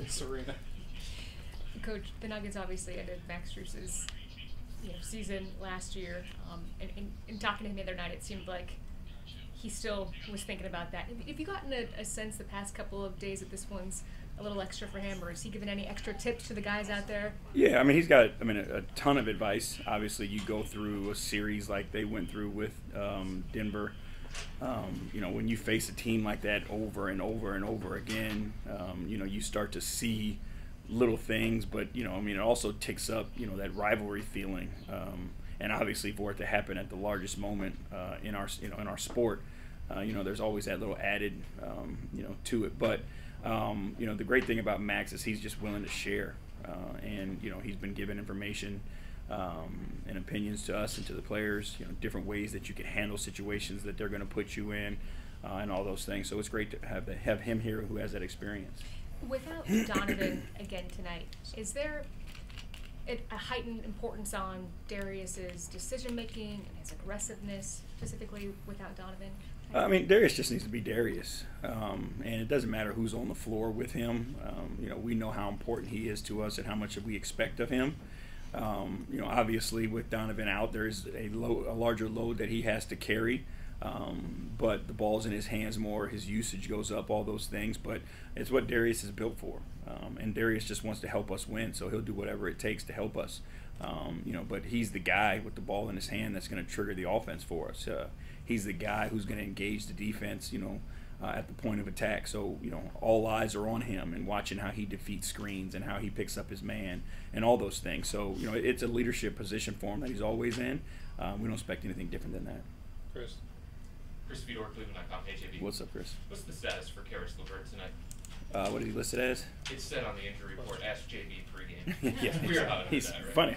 Serena. Coach, the Nuggets obviously ended Max Strus's season last year. In talking to him the other night, it seemed like he still was thinking about that. Have you gotten a sense the past couple of days that this one's a little extra for him, or has he given any extra tips to the guys out there? Yeah, I mean, he's got a ton of advice. Obviously, you go through a series like they went through with Denver. When you face a team like that over and over and over again, you start to see little things, but it also ticks up that rivalry feeling, and obviously for it to happen at the largest moment in our sport, there's always that little added to it. But the great thing about Max is he's just willing to share, and he's been given information and opinions to us and to the players, different ways that you can handle situations that they're going to put you in, and all those things. So it's great to have him here who has that experience. Without Donovan again tonight, is there a heightened importance on Darius's decision-making and his aggressiveness, specifically without Donovan? I mean, Darius just needs to be Darius, and it doesn't matter who's on the floor with him. We know how important he is to us and how much we expect of him. Obviously with Donovan out, there's a larger load that he has to carry. But the ball's in his hands more, his usage goes up, all those things. But it's what Darius is built for, and Darius just wants to help us win, so he'll do whatever it takes to help us. But he's the guy with the ball in his hand that's going to trigger the offense for us. He's the guy who's going to engage the defense, at the point of attack. So, all eyes are on him and watching how he defeats screens and how he picks up his man and all those things. So, it's a leadership position for him that he's always in. We don't expect anything different than that. Chris. Chris Fedor, Cleveland.com, HAB. What's up, Chris? What's the status for Karis LeVert tonight? What is he listed as? It's said on the injury report, ask JB pregame. Yeah, We're out of he's that, right? funny.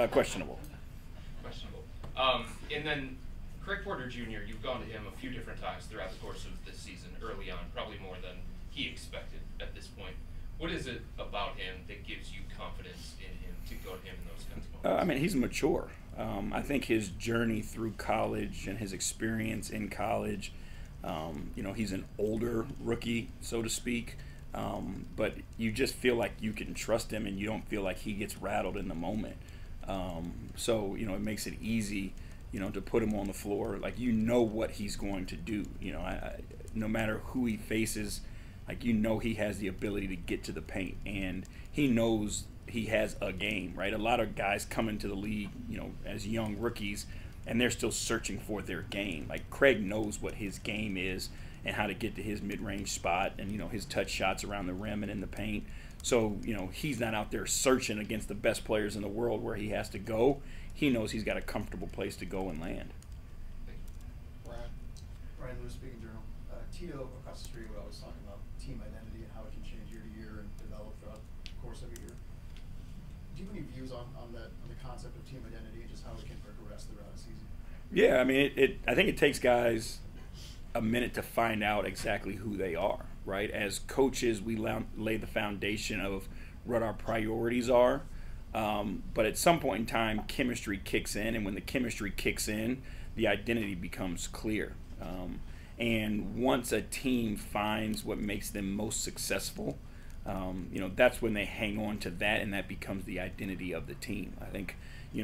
Questionable. Questionable. And then Craig Porter Jr., you've gone to him a few different times throughout the course of this season, early on, probably more than he expected at this point. What is it about him that gives you confidence in him to go to him in those kinds of moments? He's mature. I think his journey through college and his experience in college, he's an older rookie, so to speak, but you just feel like you can trust him and you don't feel like he gets rattled in the moment. So it makes it easy, to put him on the floor. Like, what he's going to do. No matter who he faces, he has the ability to get to the paint, and he knows he has a game, right? A lot of guys come into the league, as young rookies, and they're still searching for their game. Like, Craig knows what his game is and how to get to his mid-range spot and, his touch shots around the rim and in the paint. So, he's not out there searching against the best players in the world where he has to go. He knows he's got a comfortable place to go and land. Ryan Lewis, Speaking Journal. Tito across the street was always talking about team identity and how it can change year to year and develop throughout the course of a year. Do you have any views on the concept of team identity and just how it can progress throughout a season? Yeah, I mean, I think it takes guys a minute to find out exactly who they are, right? As coaches, we lay the foundation of what our priorities are, but at some point in time, chemistry kicks in, and when the chemistry kicks in, the identity becomes clear. And once a team finds what makes them most successful, that's when they hang on to that, and that becomes the identity of the team. I think,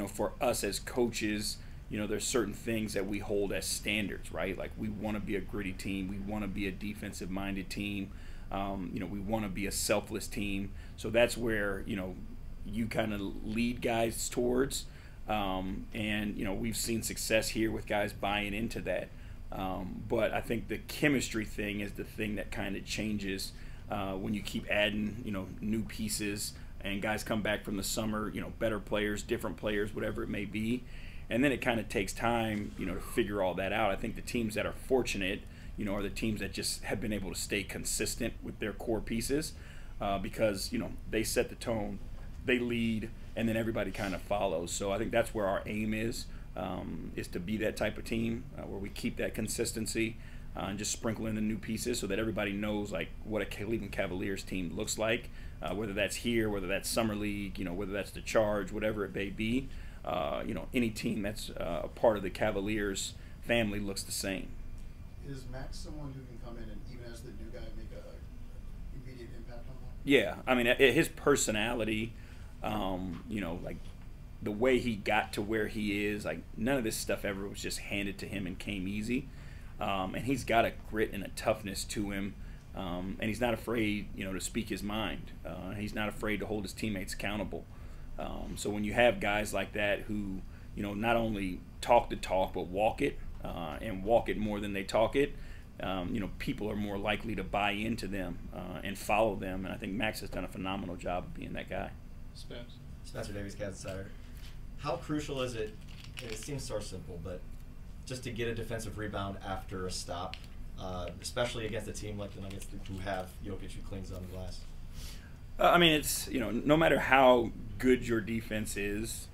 for us as coaches, there's certain things that we hold as standards, right? Like, we want to be a gritty team. We want to be a defensive-minded team. We want to be a selfless team. So that's where, you kind of lead guys towards. And, we've seen success here with guys buying into that. But I think the chemistry thing is the thing that kind of changes when you keep adding, new pieces, and guys come back from the summer, better players, different players, whatever it may be. And then it kind of takes time, to figure all that out. I think the teams that are fortunate, are the teams that just have been able to stay consistent with their core pieces because, they set the tone, they lead, and then everybody kind of follows. So I think that's where our aim is to be that type of team where we keep that consistency and just sprinkle in the new pieces so that everybody knows, like, what a Cleveland Cavaliers team looks like, whether that's here, whether that's Summer League, whether that's the Charge, whatever it may be. Any team that's a part of the Cavaliers family looks the same. Is Max someone who can come in and, even as the new guy, make a immediate impact impact on that? Yeah, I mean, his personality, you know, like the way he got to where he is, like none of this stuff ever was just handed to him and came easy. And he's got a grit and a toughness to him, and he's not afraid, you know, to speak his mind. He's not afraid to hold his teammates accountable. So when you have guys like that who, you know, not only talk the talk but walk it, and walk it more than they talk it, you know, people are more likely to buy into them and follow them. And I think Max has done a phenomenal job of being that guy. Spencer Davies, Kansas City. How crucial is it, and it seems so simple, but just to get a defensive rebound after a stop, especially against a team like the Nuggets who have Jokic who clings on the glass? I mean, it's, you know, no matter how good your defense is,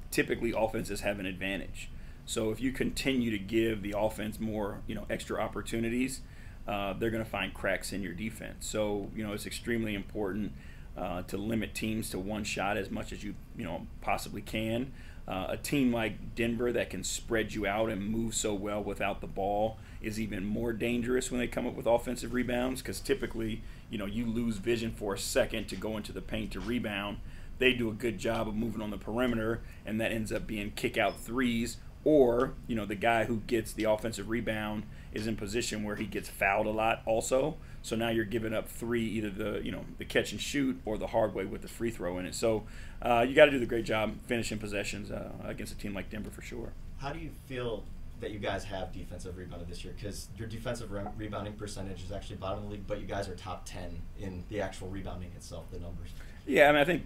typically offenses have an advantage. So if you continue to give the offense more, you know, extra opportunities, they're going to find cracks in your defense. So, you know, it's extremely important to limit teams to one shot as much as you know, possibly can. A team like Denver that can spread you out and move so well without the ball is even more dangerous when they come up with offensive rebounds, because typically, you know, you lose vision for a second to go into the paint to rebound. They do a good job of moving on the perimeter, and that ends up being kick-out threes, or, you know, the guy who gets the offensive rebound is in position where he gets fouled a lot also. So now you're giving up three, either the, you know, the catch and shoot or the hard way with the free throw in it. So you got to do the great job finishing possessions against a team like Denver for sure. How do you feel that you guys have defensive rebounding this year? Because your defensive rebounding percentage is actually bottom of the league, but you guys are top 10 in the actual rebounding itself, the numbers. Yeah, I mean, I think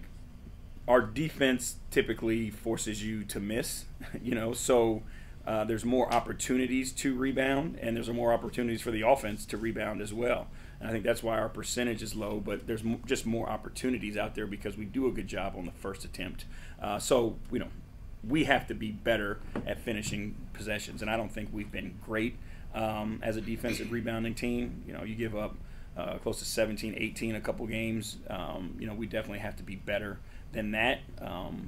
our defense typically forces you to miss, you know, so there's more opportunities to rebound, and there's more opportunities for the offense to rebound as well. And I think that's why our percentage is low, but there's just more opportunities out there because we do a good job on the first attempt. So, you know, we have to be better at finishing possessions, and I don't think we've been great as a defensive rebounding team. You know, you give up close to 17, 18 a couple games. You know, we definitely have to be better than that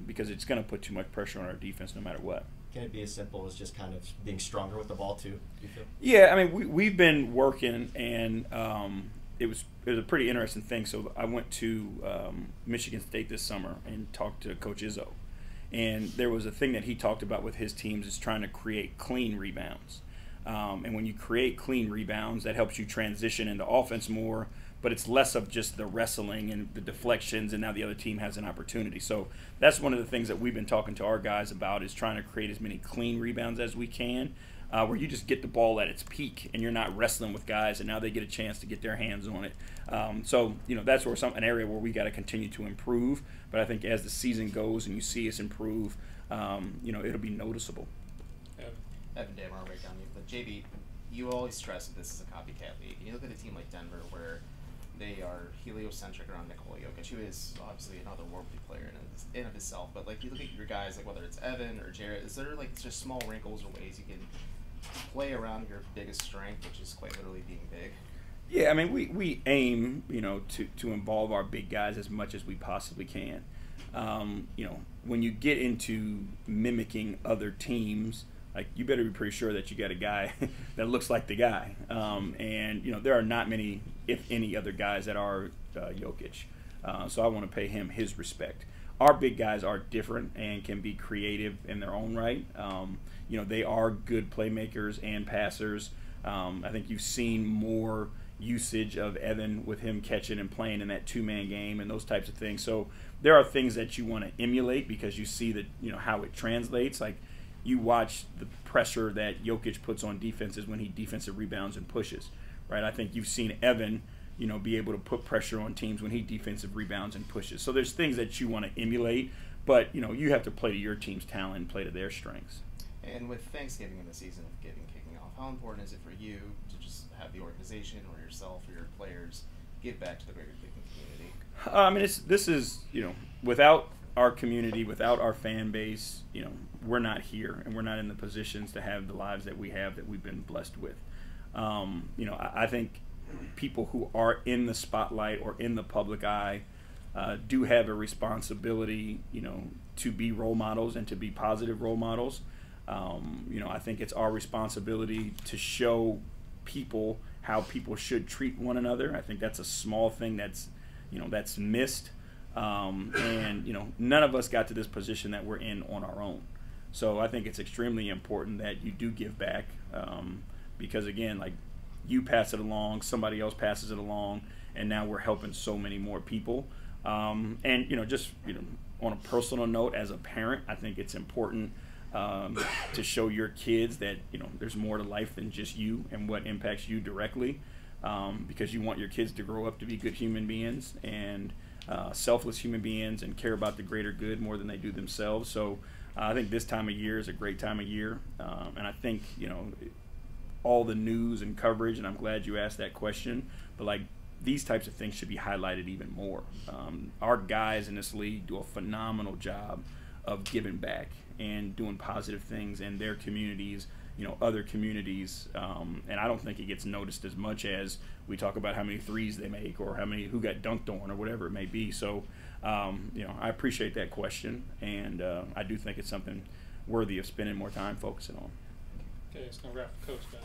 because it's going to put too much pressure on our defense no matter what. Can it be as simple as just kind of being stronger with the ball too, do you feel? Yeah, I mean, we've been working, and it was a pretty interesting thing. So I went to Michigan State this summer and talked to Coach Izzo. And there was a thing that he talked about with his teams is trying to create clean rebounds. And when you create clean rebounds, that helps you transition into offense more, but it's less of just the wrestling and the deflections, and now the other team has an opportunity. So that's one of the things that we've been talking to our guys about, is trying to create as many clean rebounds as we can, where you just get the ball at its peak and you're not wrestling with guys, and now they get a chance to get their hands on it. So, you know, that's where an area where we got to continue to improve. But I think as the season goes and you see us improve, you know, it'll be noticeable. Evan Damar right down you. But JB, you always stress that this is a copycat league. You look at a team like Denver where they are heliocentric around Nikola Jokic, who is obviously another worldly player in of himself. But like, you look at your guys, like whether it's Evan or Jarrett, is there like just small wrinkles or ways you can play around your biggest strength, which is quite literally being big? Yeah, I mean, we aim, you know, to involve our big guys as much as we possibly can. You know, when you get into mimicking other teams, like, you better be pretty sure that you got a guy that looks like the guy. And, you know, there are not many, if any, other guys that are Jokic. So I want to pay him his respect. Our big guys are different and can be creative in their own right. You know, they are good playmakers and passers. I think you've seen more usage of Evan with him catching and playing in that two-man game and those types of things. So there are things that you want to emulate because you see that, you know, how it translates. Like, you watch the pressure that Jokic puts on defenses when he defensive rebounds and pushes, right? I think you've seen Evan, you know, be able to put pressure on teams when he defensive rebounds and pushes. So there's things that you want to emulate, but, you know, you have to play to your team's talent and play to their strengths. And with Thanksgiving and the season of kicking off, how important is it for you to just have the organization or yourself or your players give back to the greater kicking community? I mean, this is, you know, without our community, without our fan base, you know, we're not here, and we're not in the positions to have the lives that we have, that we've been blessed with. You know, I think people who are in the spotlight or in the public eye do have a responsibility, you know, to be role models and to be positive role models. You know, I think it's our responsibility to show people how people should treat one another. I think that's a small thing that's missed. And none of us got to this position that we're in on our own. So I think it's extremely important that you do give back, because again, like, you pass it along, somebody else passes it along, and now we're helping so many more people. And just on a personal note, as a parent, I think it's important to show your kids that there's more to life than just you and what impacts you directly, because you want your kids to grow up to be good human beings and selfless human beings and care about the greater good more than they do themselves. So I think this time of year is a great time of year, and I think all the news and coverage, and I'm glad you asked that question, but like, these types of things should be highlighted even more. Our guys in this league do a phenomenal job of giving back and doing positive things in their communities, other communities, and I don't think it gets noticed as much as we talk about how many threes they make or who got dunked on or whatever it may be. So, I appreciate that question, and I do think it's something worthy of spending more time focusing on. Okay, it's going to wrap the coach, guys.